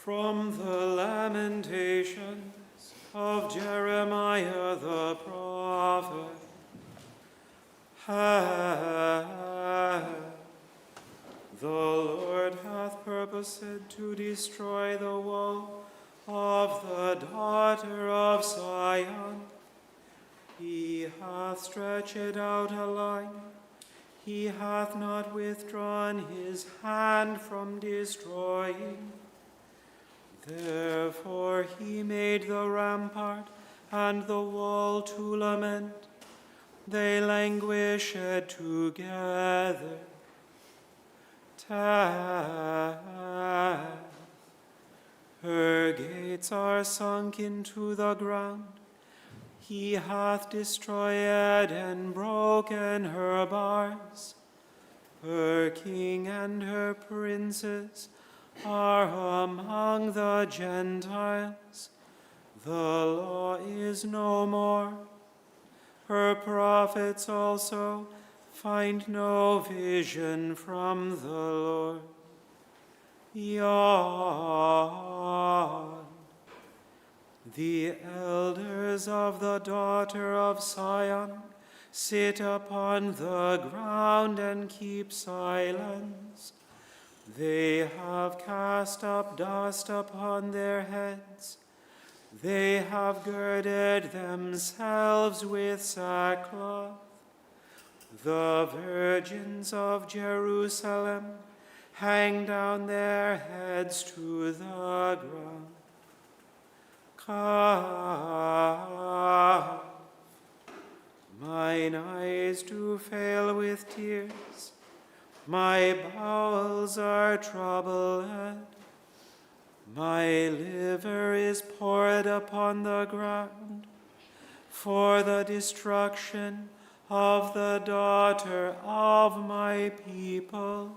From the Lamentations of Jeremiah the prophet. The Lord hath purposed to destroy the wall of the daughter of Zion. He hath stretched out a line. He hath not withdrawn his hand from destroying. Therefore he made the rampart and the wall to lament. They languished together. Her gates are sunk into the ground. He hath destroyed and broken her bars. Her king and her princes are among the Gentiles. The law is no more. Her prophets also find no vision from the Lord. Yawn. The elders of the daughter of Zion sit upon the ground and keep silence. They have cast up dust upon their heads. They have girded themselves with sackcloth. The virgins of Jerusalem hang down their heads to the ground. Kaf. Mine eyes do fail with tears. My bowels are troubled. My liver is poured upon the ground for the destruction of the daughter of my people,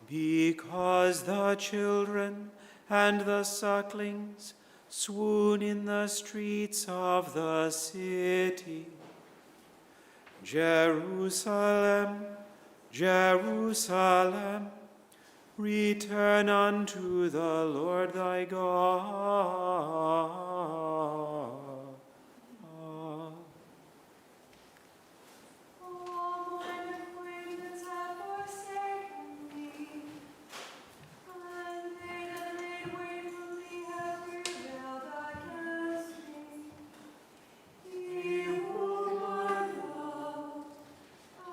because the children and the sucklings swoon in the streets of the city. Jerusalem, Jerusalem, return unto the Lord thy God. All mine acquaintance have forsaken me, and they that made way for me have rebelled against me. He whom I loved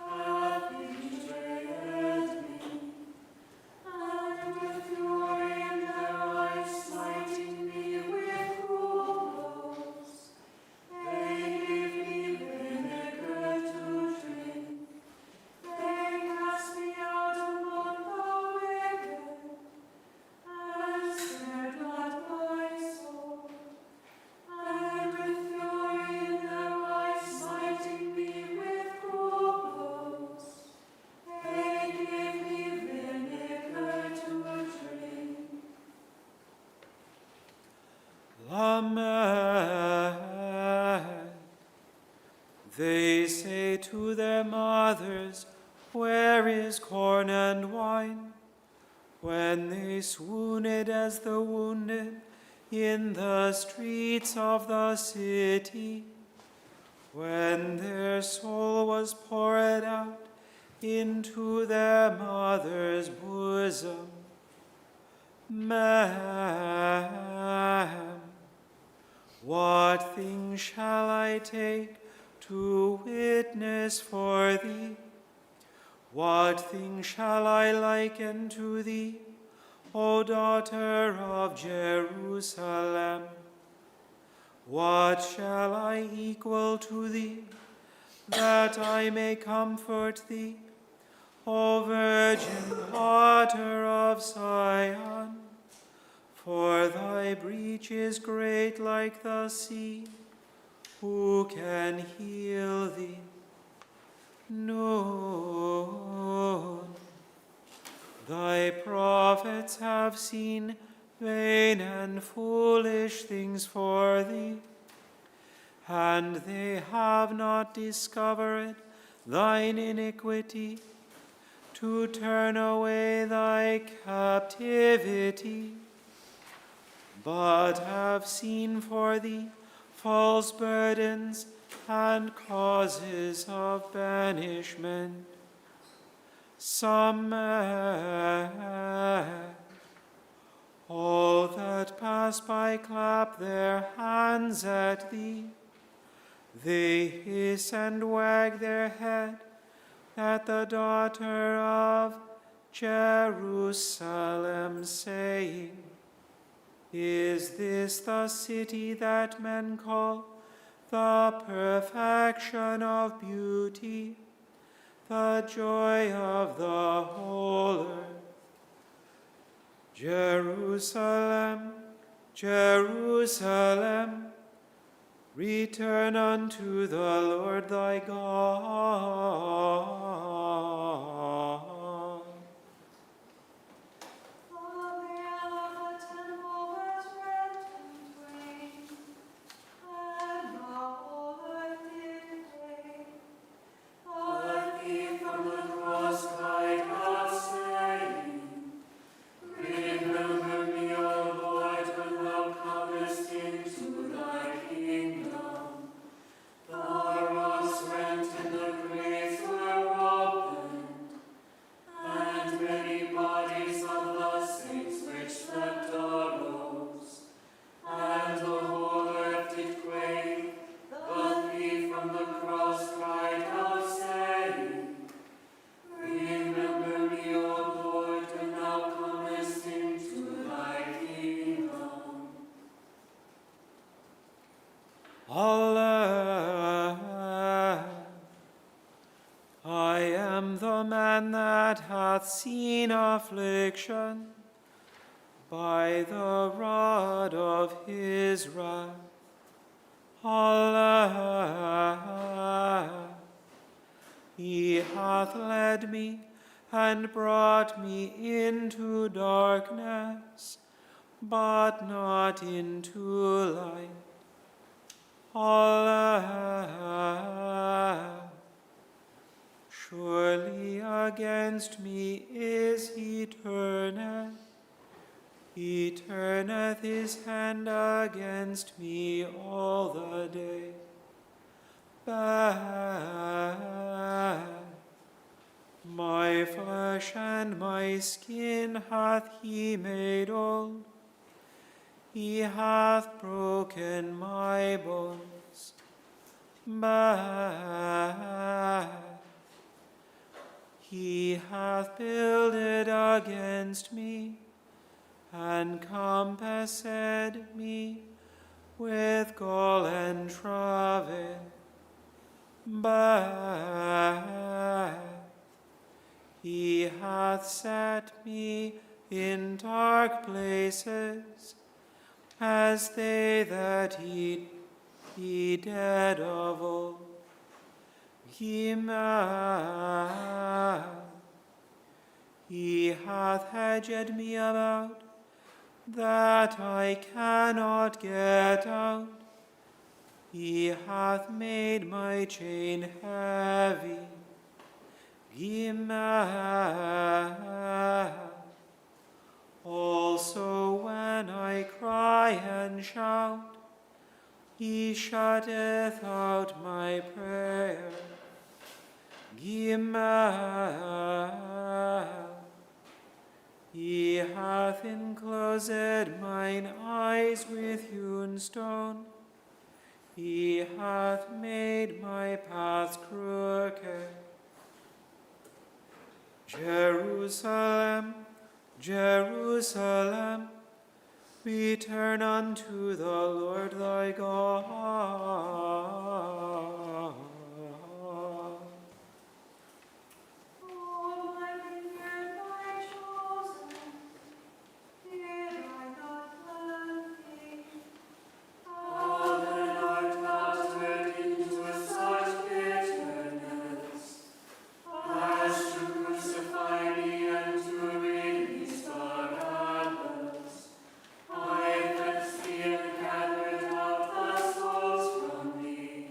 hath betrayed me, and with fury in their eyes smiting me with cruel blows. They gave me vinegar to drink. They cast me out among the wicked, and spared not my soul. And with fury in their eyes smiting me with cruel blows, they gave me vinegar to drink. Lament. They say to their mothers, where is corn and wine? When they swooned as the wounded in the streets of the city, when their soul was poured out into their mother's bosom. Ma'am, what thing shall I take to witness for thee? What thing shall I liken to thee, O daughter of Jerusalem? What shall I equal to thee, that I may comfort thee, O virgin daughter of Zion? For thy breach is great like the sea. Who can heal thee? Noon. Thy prophets have seen vain and foolish things for thee, and they have not discovered thine iniquity, to turn away thy captivity. but have seen for thee false burdens and causes of banishment. Some all that pass by clap their hands at thee. They hiss and wag their head at the daughter of Jerusalem, saying, Is this the city that men call the perfection of beauty, the joy of the whole earth? Jerusalem, Jerusalem, return unto the Lord thy God. The veil of the temple was rent in twain, and the whole earth did quake. A thief from the cross cried out, saying, Remember me, O Lord, when thou comest into thy kingdom. The rocks rent and the graves were opened, and many bodies of the saints which slept arose, and the whole earth did quake. The thief from the cross cried out, saying, Remember me, O Lord, when thou comest into thy kingdom. Allah, I am the man that hath seen affliction by the rod of his wrath. Allah, he hath led me and brought me into darkness, but not into light. Allah, surely against me is he turneth. He turneth his hand against me all the day. Bad. My flesh and my skin hath he made old. He hath broken my bones. Bad. He hath builded against me, and compassed me with gall and travail. Bad. He hath set me in dark places, as they that eat dead of old. He hath hedged me about, that I cannot get out. He hath made my chain heavy. Also when I cry and shout, he shutteth out my prayer. He hath enclosed mine eyes with hewn stone. He hath made my paths crooked. Jerusalem, Jerusalem, return unto the Lord thy God. O my vineyard, my chosen, did I not plant thee? How then art thou turned into such bitterness, as to crucify me and to release the rabbits? I fenced thee and gathered out the souls from thee.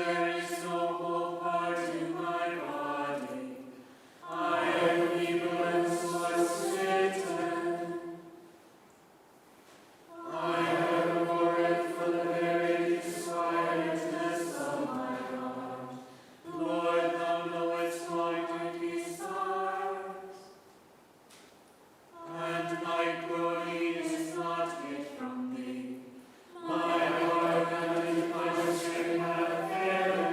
there is no whole part in my body. I am feeble and sore smitten. I have worried for the very disquietness of my heart. Lord, thou knowest my desires, and my groaning is not hid from thee. My heart and my strength have failed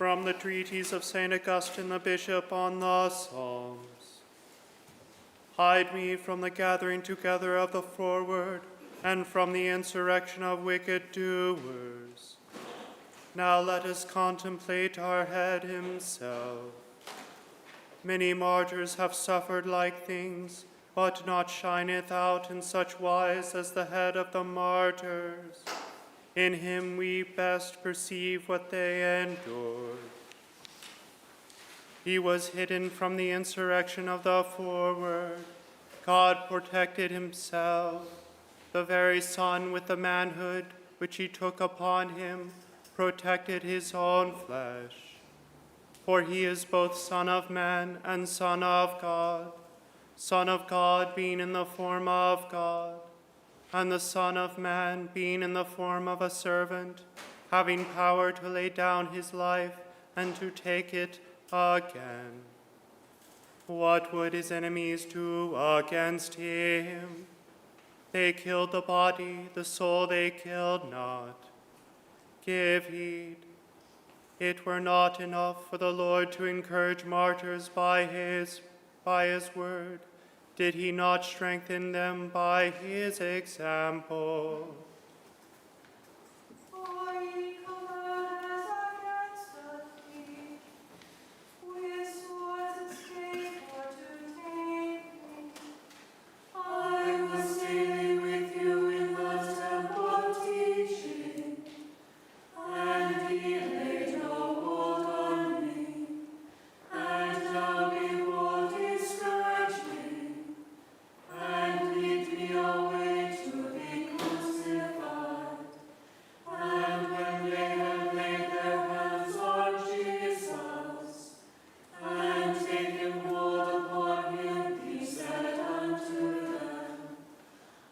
From the treatise of St. Augustine the Bishop on the Psalms. Hide me from the gathering together of the froward, and from the insurrection of wicked doers. Now let us contemplate our head himself. Many martyrs have suffered like things, but not shineth out in such wise as the head of the martyrs. In him we best perceive what they endured. He was hidden from the insurrection of the froward. God protected himself. The very Son, with the manhood which he took upon him, protected his own flesh. For he is both Son of Man and Son of God being in the form of God, and the Son of Man being in the form of a servant, having power to lay down his life and to take it again. What would his enemies do against him? They killed the body, the soul they killed not. Give heed. It were not enough for the Lord to encourage martyrs by his word. Did he not strengthen them by his example? For ye command us against the thief, with swords escape or to take me. I was daily with you in the temple teaching, and ye laid no hold on me. And now behold, ye scourge me, and lead me away to be crucified. And when they had laid their hands on Jesus, and taken hold upon him, he said unto them,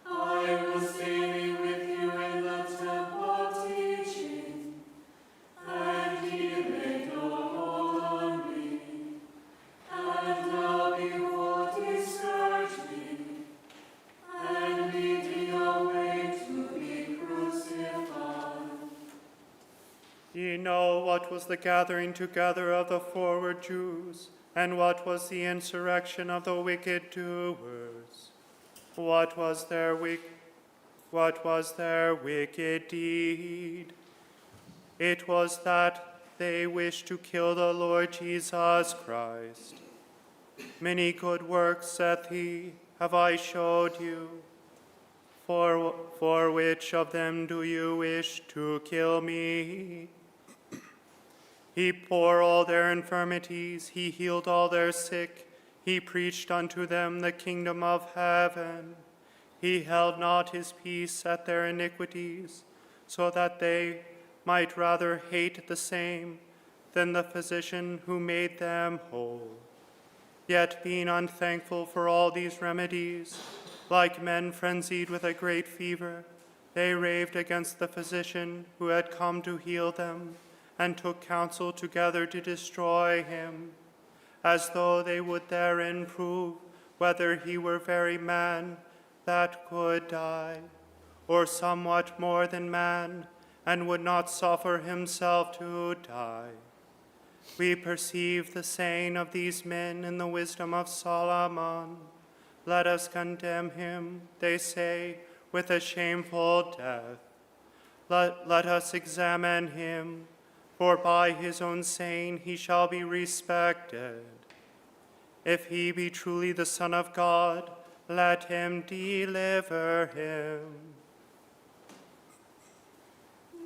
I was daily with you in the temple teaching, and ye laid no hold on me. And now behold, ye scourge me, and lead me away to be crucified. Ye know what was the gathering together of the froward Jews, and what was the insurrection of the wicked doers. What was their wicked deed? It was that they wished to kill the Lord Jesus Christ. Many good works, saith he, have I showed you. For which of them do you wish to kill me? He bore all their infirmities, he healed all their sick, he preached unto them the kingdom of heaven. He held not his peace at their iniquities, so that they might rather hate the same than the physician who made them whole. Yet being unthankful for all these remedies, like men frenzied with a great fever, they raved against the physician who had come to heal them, and took counsel together to destroy him, as though they would therein prove whether he were very man that could die, or somewhat more than man, and would not suffer himself to die. We perceive the saying of these men in the wisdom of Solomon. Let us condemn him, they say, with a shameful death. Let us examine him, for by his own saying he shall be respected. If he be truly the Son of God, let him deliver him.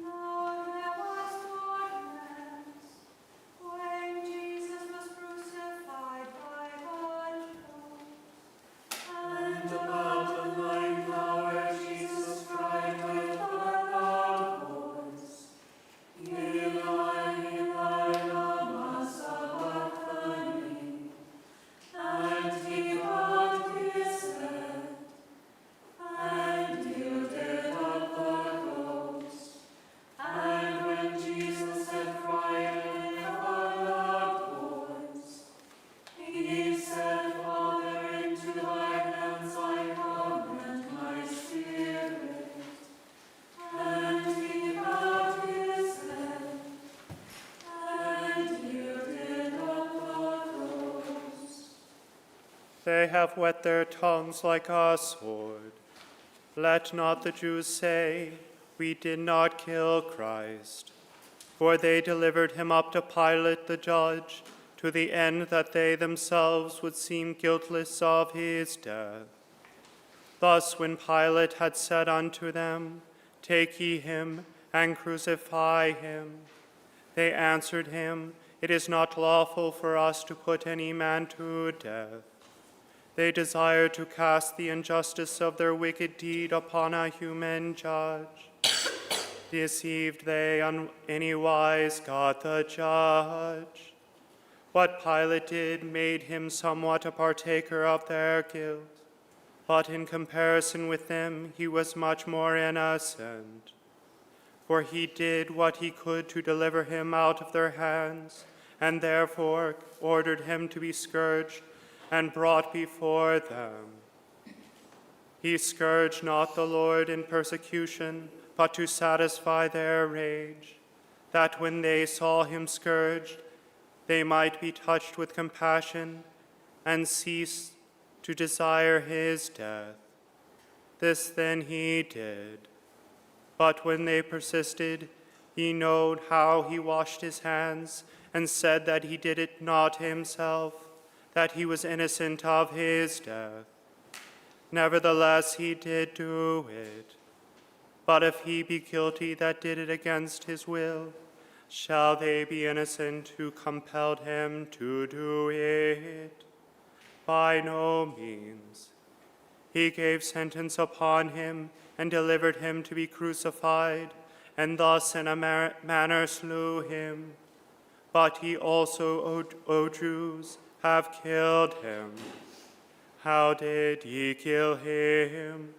Now there was darkness when Jesus was crucified by the and about the ninth hour Jesus cried with a loud voice, Eli, Eli, lama sabachthani. And he bowed his head, and yielded up the ghost. And when Jesus had cried with a loud voice, he said, Father, into thy hands I They have whet their tongues like a sword. Let not the Jews say, we did not kill Christ. For they delivered him up to Pilate the judge, to the end that they themselves would seem guiltless of his death. Thus when Pilate had said unto them, Take ye him, and crucify him, they answered him, It is not lawful for us to put any man to death. They desire to cast the injustice of their wicked deed upon a human judge. Deceived they on any wise God the judge. What Pilate did made him somewhat a partaker of their guilt, but in comparison with them he was much more innocent. For he did what he could to deliver him out of their hands, and therefore ordered him to be scourged and brought before them. He scourged not the Lord in persecution, but to satisfy their rage, that when they saw him scourged, they might be touched with compassion and cease to desire his death. This then he did. But when they persisted, he knowed how he washed his hands and said that he did it not himself, that he was innocent of his death. Nevertheless, he did do it. But if he be guilty that did it against his will, shall they be innocent who compelled him to do it? By no means. He gave sentence upon him and delivered him to be crucified, and thus in a manner slew him. But ye also, O Jews, have killed him. How did ye kill him?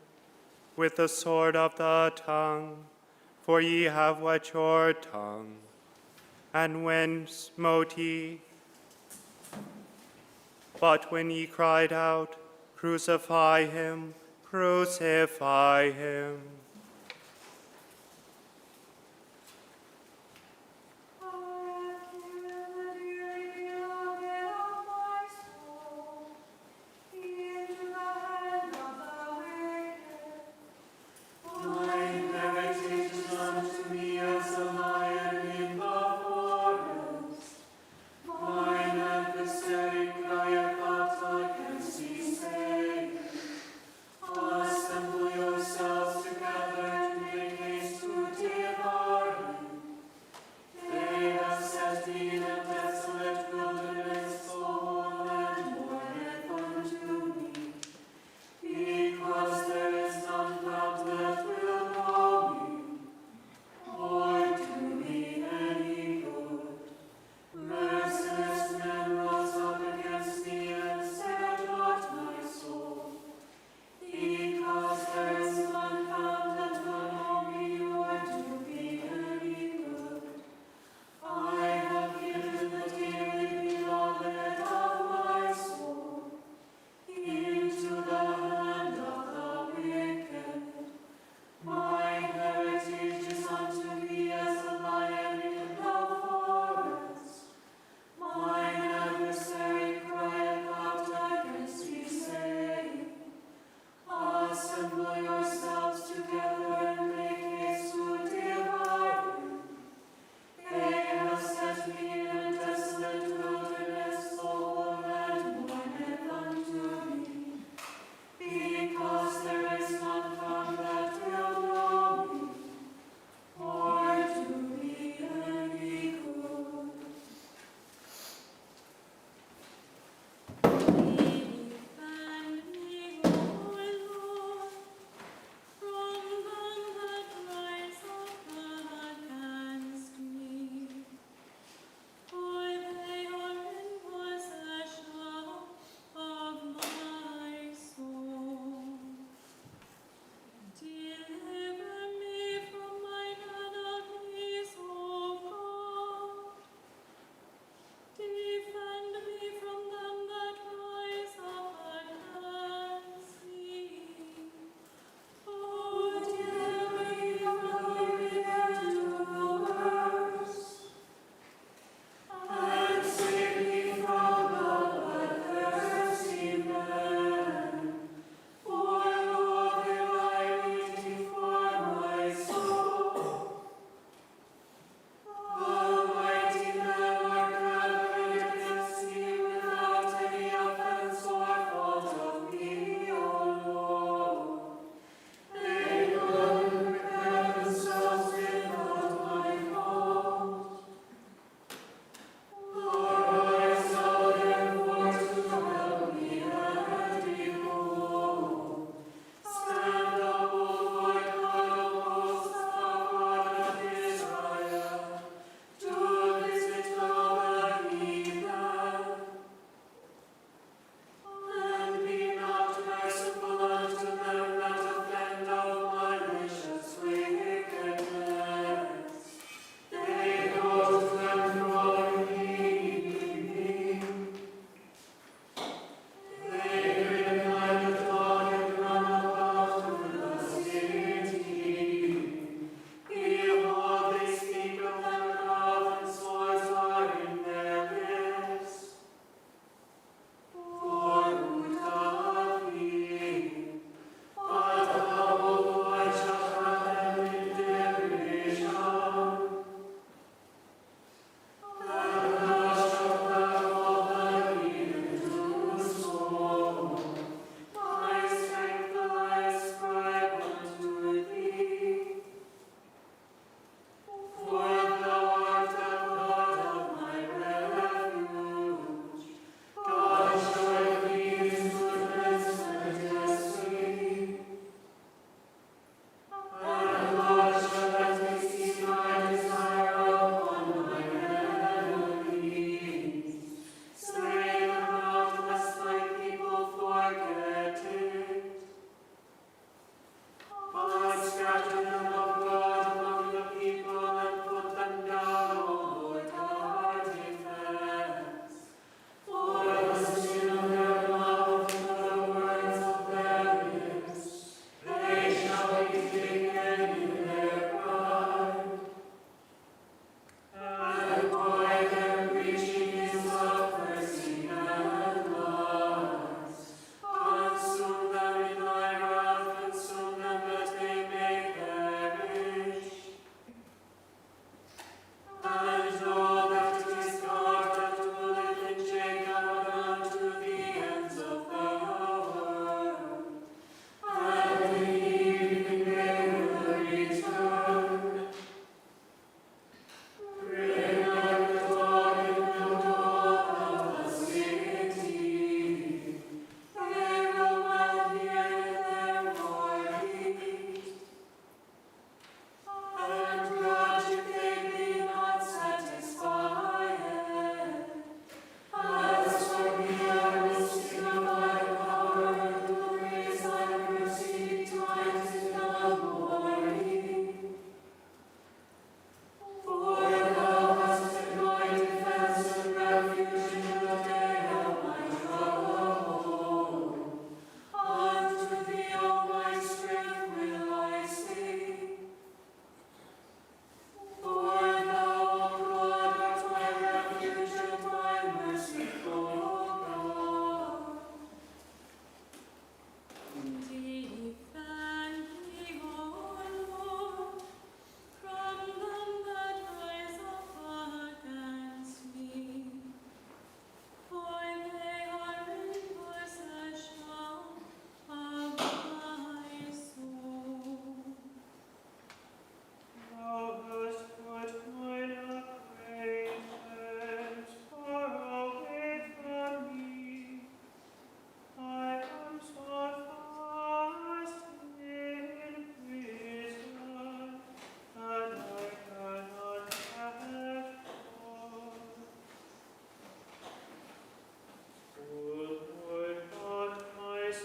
With the sword of the tongue, for ye have whet your tongue. And when smote ye? But when ye cried out, Crucify him, crucify him. Assemble yourselves together.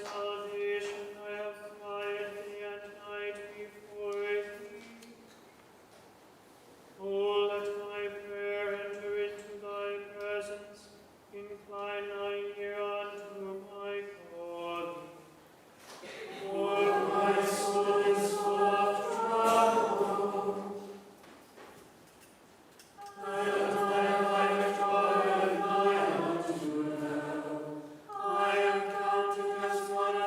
salvation I have cried day and night before thee. Oh, let my prayer enter into thy presence. Incline thine ear unto my calling. For my soul is full of trouble, and my life draweth nigh unto hell. I am counted as one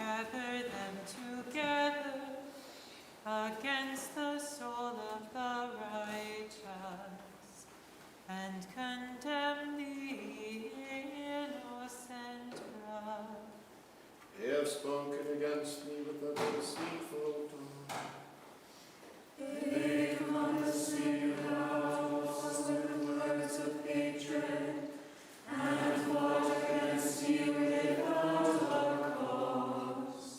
gather them together against the soul of the righteous, and condemn the innocent blood. They have spoken against me with a deceitful tongue. They come to seek your house with words of hatred, and fought against you without a cause.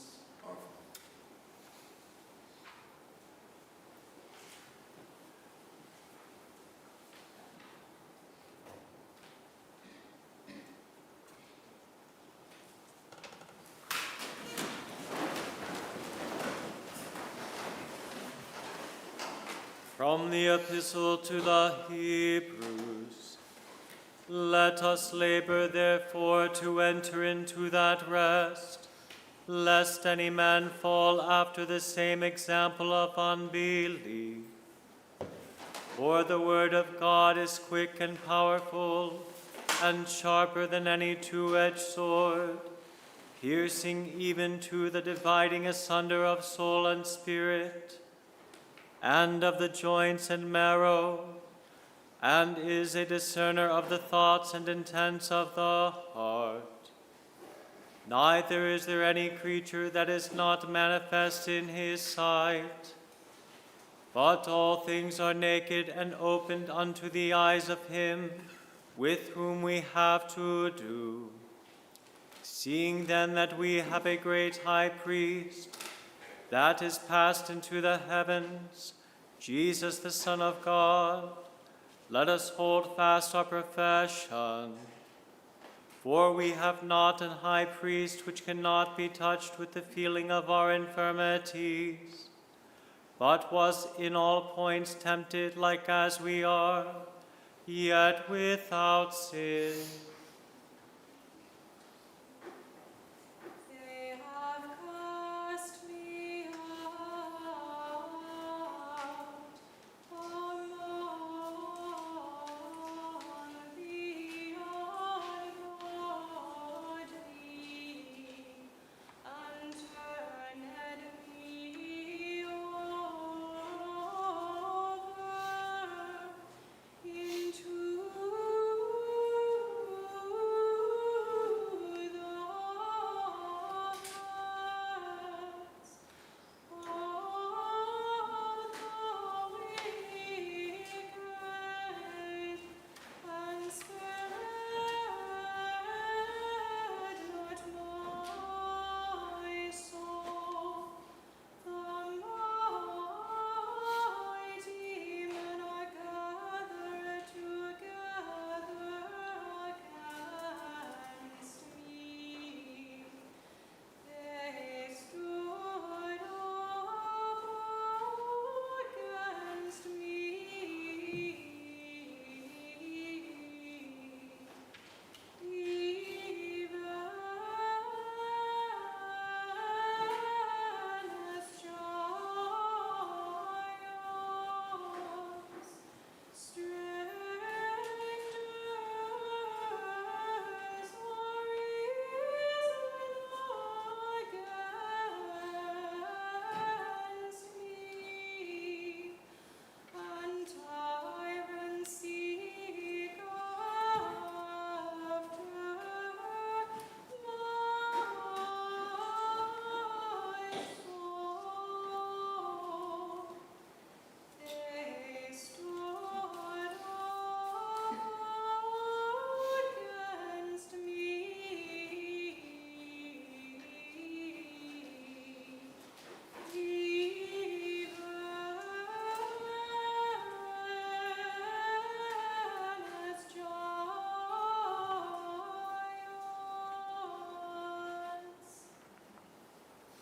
From the Epistle to the Hebrews. Let us labor, therefore, to enter into that rest, lest any man fall after the same example of unbelief. For the word of God is quick and powerful, and sharper than any two-edged sword, piercing even to the dividing asunder of soul and spirit, and of the joints and marrow, and is a discerner of the thoughts and intents of the heart. Neither is there any creature that is not manifest in his sight, but all things are naked and opened unto the eyes of him with whom we have to do. Seeing then that we have a great high priest, that is passed into the heavens, Jesus the Son of God, let us hold fast our profession. For we have not an high priest which cannot be touched with the feeling of our infirmities, but was in all points tempted like as we are, yet without sin. They have cast me out, O Lord, the ungodly, and turned me over into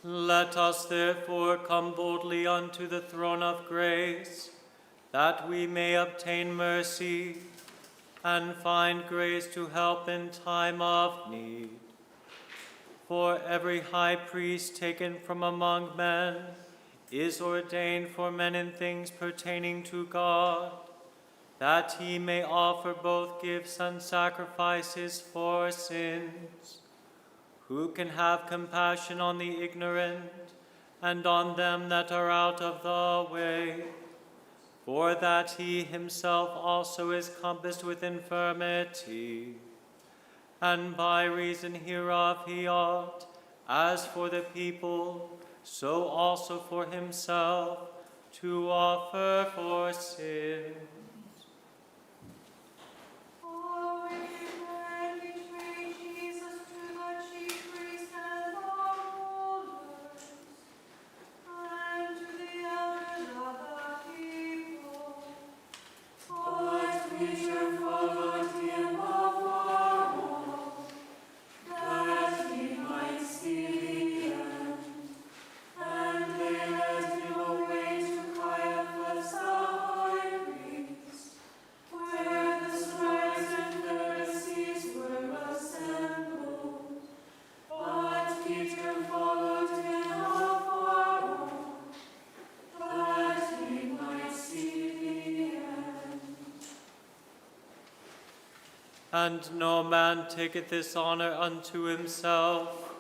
Let us therefore come boldly unto the throne of grace, that we may obtain mercy and find grace to help in time of need. For every high priest taken from among men is ordained for men in things pertaining to God, that he may offer both gifts and sacrifices for sins, Who can have compassion on the ignorant and on them that are out of the way? For that he himself also is compassed with infirmity. And by reason hereof he ought, as for the people, so also for himself, to offer for sin. For we declare and betray Jesus to the chief priests and the rulers, and to the elders of the people. But Peter followed him afar off, that he might see the end. And they led him away to Caiaphas the high priest, where the scribes and Pharisees were assembled. But Peter followed him afar off, that he might see the end. And no man taketh this honor unto himself,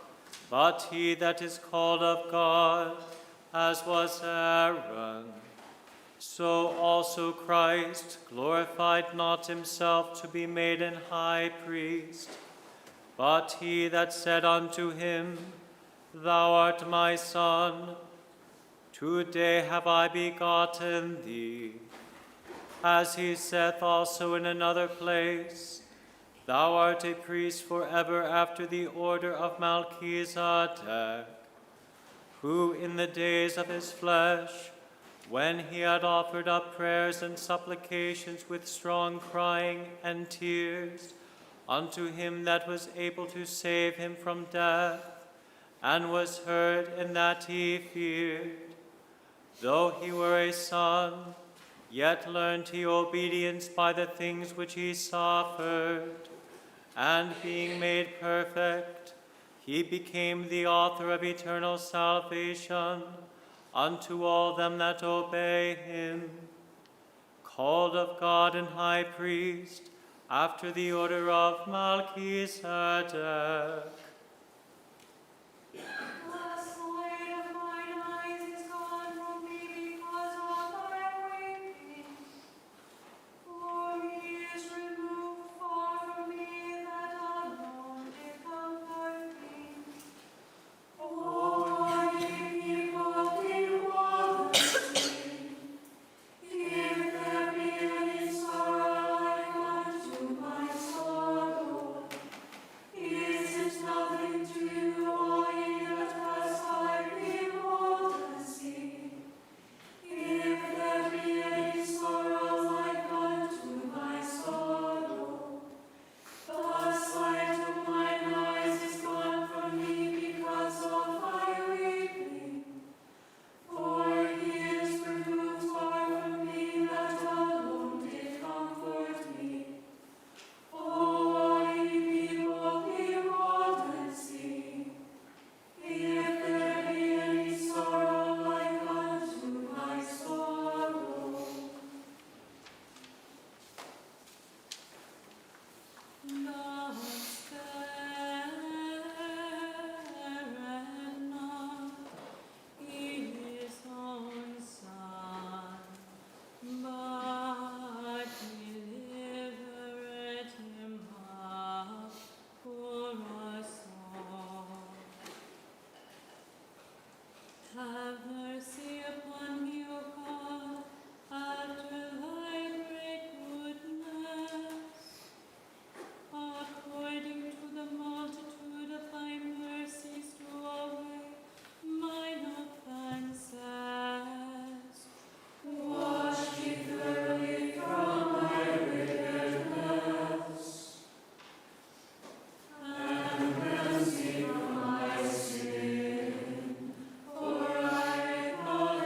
but he that is called of God, as was Aaron. So also Christ glorified not himself to be made an high priest, but he that said unto him, Thou art my Son, today have I begotten thee. As he saith also in another place, Thou art a priest forever after the order of Melchizedek, who in the days of his flesh, when he had offered up prayers and supplications with strong crying and tears unto him that was able to save him from death, and was heard in that he feared, though he were a son, yet learned he obedience by the things which he suffered. And being made perfect, he became the author of eternal salvation unto all them that obey him, called of God and high priest, after the order of Melchizedek. The sight of mine eyes is gone from me because of thy weeping. For he is removed far from me, that alone did comfort me. O ye people, behold the scene. If there be any sorrow like unto my sorrow, is it nothing to you, all ye that pass by, behold the scene? If there be any sorrow like unto my sorrow, the sight of mine eyes is gone from me because of thy weeping. For he is removed far from me, that alone did comfort me. O all ye people, behold and see. If there be any sorrow like unto my sorrow. Not spare not his own Son, but delivered him up for us all. Have mercy upon me, O God, after thy great goodness. According to the multitude of thy mercies, do away mine offenses. Wash me thoroughly from my wickedness, and cleanse me from my sin. For I acknowledge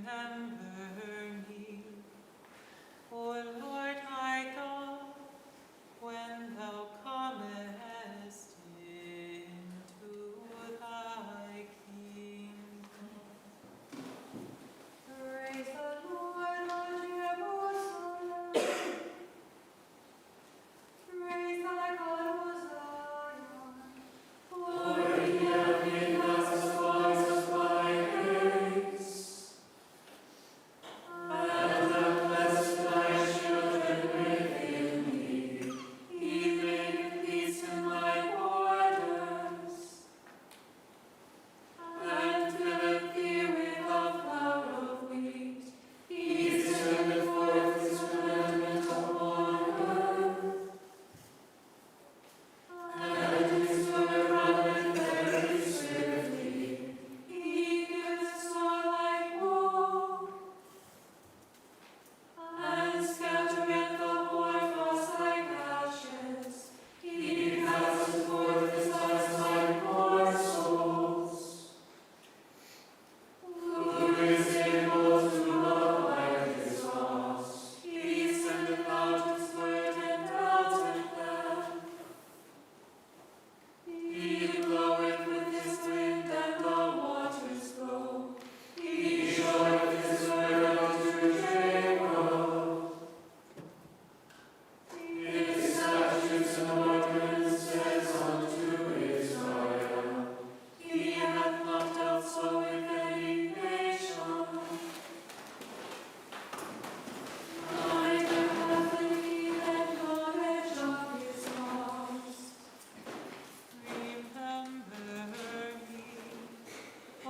Remember me, O Lord my God, when thou comest into thy kingdom. Praise the Lord, O Jerusalem. Praise thy God, O Zion. For he hath made us the voice of thy praise. And hath blessed thy children within thee. He maketh peace in thy borders, and filleth thee with the flour of wheat. He sendeth forth his commandment upon earth, and his word runneth very swiftly. He giveth snow like wool, and scattereth the hoarfrost like ashes. He casteth forth his dust like morsels. Who is able to abide his wrath? He sendeth out his word and melteth them. He bloweth with his wind, and the waters flow. He showeth his word unto Jacob, his statutes and ordinances unto Israel. He hath not dealt so with any nation, neither hath any heathen knowledge of his laws. Remember me, O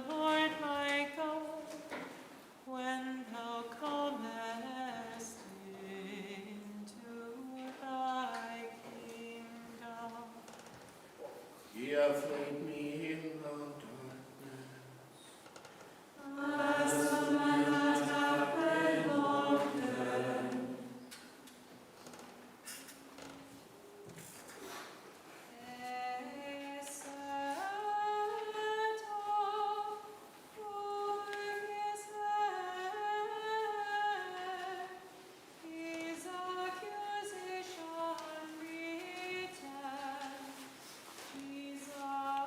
Lord my God, when thou comest into thy kingdom. He hath laid me in the darkness. As the man that hath been long dead. His accusation written, Jesus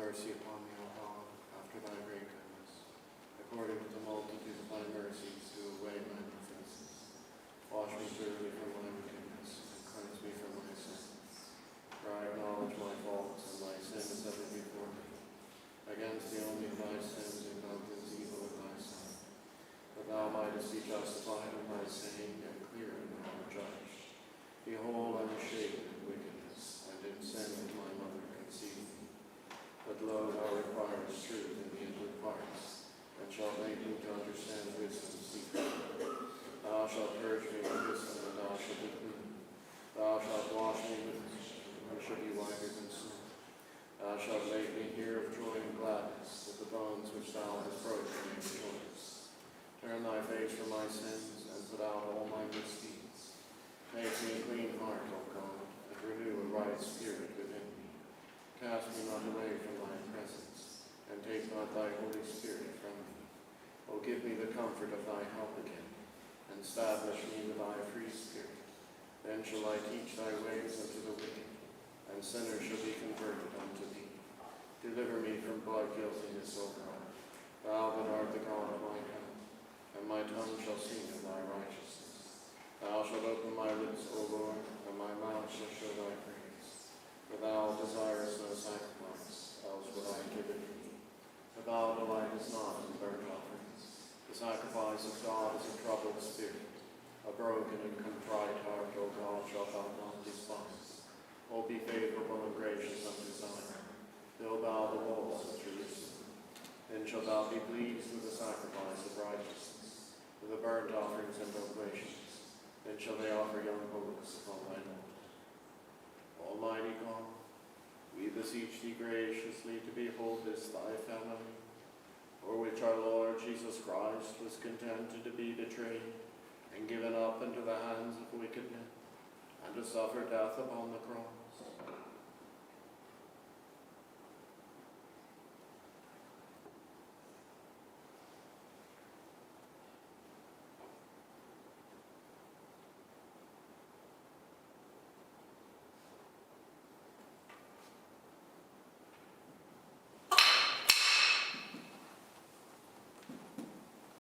mercy upon me, O God, after thy great goodness. According to the multitude of thy mercies, do away my offenses. Wash me thoroughly from my wickedness, and cleanse me from my sins. For I acknowledge my faults, and my sin is ever before me. Against the only of thy sins and countenance evil in thy sight. That thou mightest be justified in thy saying, and clear in thy judge. Behold, I was shapen in wickedness, and in sin did my mother conceive me. But lo, thou requirest truth in the inward parts, and shalt make me to understand wisdom secretly. Thou shalt purge me with hyssop, and thou shalt be clean. Thou shalt wash me with hyssop, and I shall be whiter than snow. Thou shalt make me hear of joy and gladness, that the bones which thou hast broken may rejoice. Turn thy face from my sins, and put out all my misdeeds. Make me a clean heart, O God, and renew a right spirit within me. Cast me not away from thy presence, and take not thy Holy Spirit from me. O give me the comfort of thy help again, and establish me with thy free spirit. Then shall I teach thy ways unto the wicked, and sinners shall be converted unto thee. Deliver me from blood guiltiness, O God, thou that art the God of my help, and my tongue shall sing of thy righteousness. Thou shalt open my lips, O Lord, and my mouth shall show thy praise. For thou desirest no sacrifice, else would I give it thee. For thou delightest not in burnt offerings. The sacrifice of God is a troubled spirit. A broken and contrite heart, O God, shalt thou not despise. O be favorable and gracious unto Zion. Build thou the walls of Jerusalem. Then shalt thou be pleased with the sacrifice of righteousness, with the burnt offerings and oblations. Then shall they offer young bullocks upon thine altar. Almighty God, we beseech thee graciously to behold this thy family, for which our Lord Jesus Christ was contented to be betrayed and given up into the hands of wicked men, and to suffer death upon the cross.